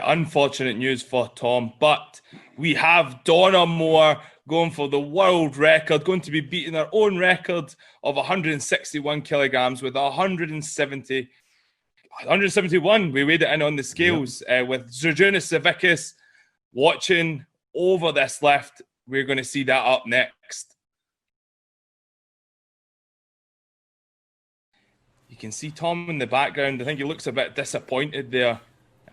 Unfortunate news for Tom, but we have Donna Moore going for the world record, going to be beating her own record of 161 kilograms with 171. We weighed it in on the scales with Zerjunas Savickas watching over this lift. We're going to see that up next. You can see Tom in the background. I think he looks a bit disappointed there.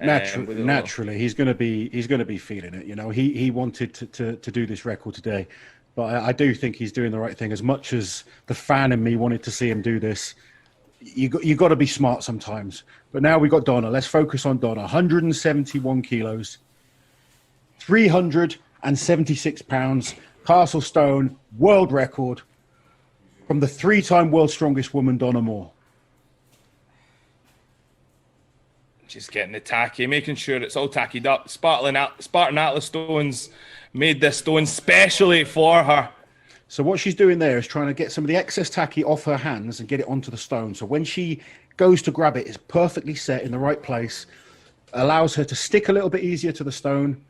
Naturally, he's going to be feeling it. You know, he wanted to do this record today, but I do think he's doing the right thing. As much as the fan in me wanted to see him do this, you got to be smart sometimes. But now we got Donna. Let's focus on Donna. 171 kilos, 376 pounds, Castle Stone world record from the 3-time world's strongest woman, Donna Moore. Just getting the tacky, making sure it's all tackied up. Spartan Atlas stones made this stone specially for her. So what she's doing there is trying to get some of the excess tacky off her hands and get it onto the stone. So when she goes to grab it, it's perfectly set in the right place. Allows her to stick a little bit easier to the stone.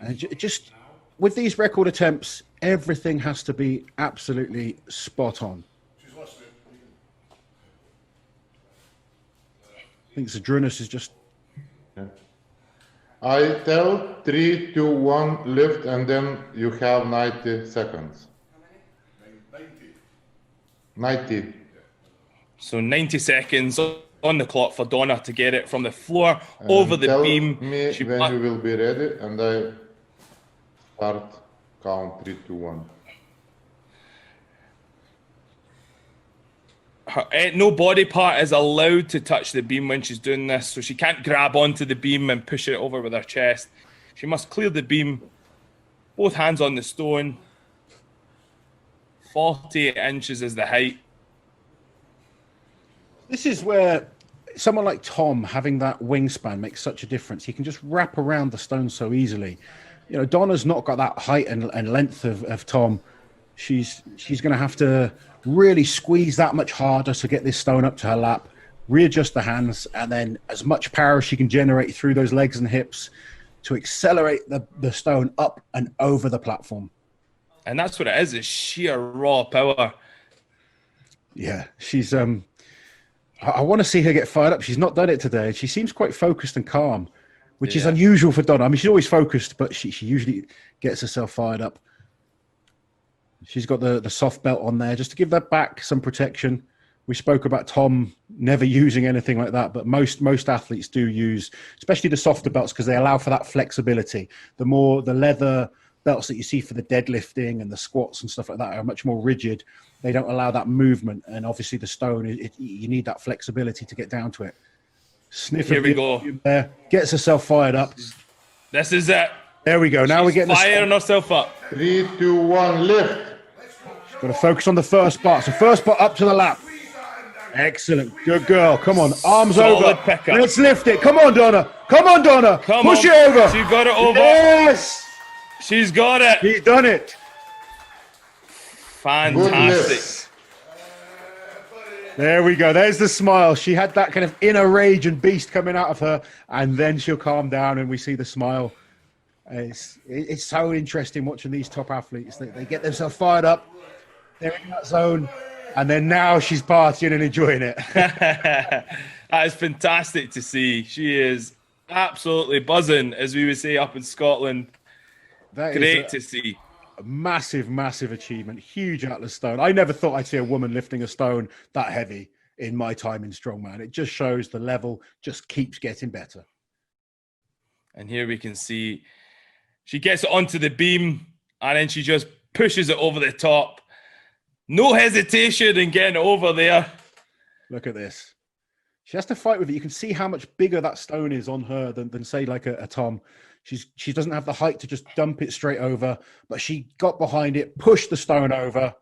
And just with these record attempts, everything has to be absolutely spot on. I think Zerjunas is just... I tell 3, 2, 1, lift, and then you have 90 seconds. 90. So 90 seconds on the clock for Donna to get it from the floor over the beam. Tell me when you will be ready, and I start count 3, 2, 1. No body part is allowed to touch the beam when she's doing this, so she can't grab onto the beam and push it over with her chest. She must clear the beam, both hands on the stone. 48 inches is the height. This is where someone like Tom having that wingspan makes such a difference. He can just wrap around the stone so easily. You know, Donna's not got that height and length of Tom. She's going to have to really squeeze that much harder to get this stone up to her lap, readjust the hands, and then as much power as she can generate through those legs and hips to accelerate the stone up and over the platform. And that's what it is sheer raw power. Yeah, she's... I want to see her get fired up. She's not done it today. She seems quite focused and calm, which is unusual for Donna. I mean, she's always focused, but she usually gets herself fired up. She's got the soft belt on there just to give that back some protection. We spoke about Tom never using anything like that, but most athletes do use, especially the softer belts, because they allow for that flexibility. The leather belts that you see for the deadlifting and the squats and stuff like that are much more rigid. They don't allow that movement, and obviously the stone, you need that flexibility to get down to it. Here we go. There, gets herself fired up. This is it. There we go. Now we're getting firing herself up. 3, 2, 1, lift. Got to focus on the first part. So first part up to the lap. Excellent. Good girl. Come on. Arms over. Pickup. Let's lift it. Come on, Donna. Come on, Donna. Push it over. She got it over. Yes. She's got it. She's done it. Fantastic. There we go. There's the smile. She had that kind of inner rage and beast coming out of her, and then she'll calm down and we see the smile. It's so interesting watching these top athletes. They get themselves fired up. They're in that zone, and then now she's partying and enjoying it. That is fantastic to see. She is absolutely buzzing, as we would say up in Scotland. Great to see. A massive, massive achievement. Huge Atlas stone. I never thought I'd see a woman lifting a stone that heavy in my time in strongman. It just shows the level just keeps getting better. And here we can see she gets it onto the beam, and then she just pushes it over the top. No hesitation in getting it over there. Look at this. She has to fight with it. You can see how much bigger that stone is on her than say, like a Tom. She doesn't have the height to just dump it straight over, but she got behind it, pushed the stone over,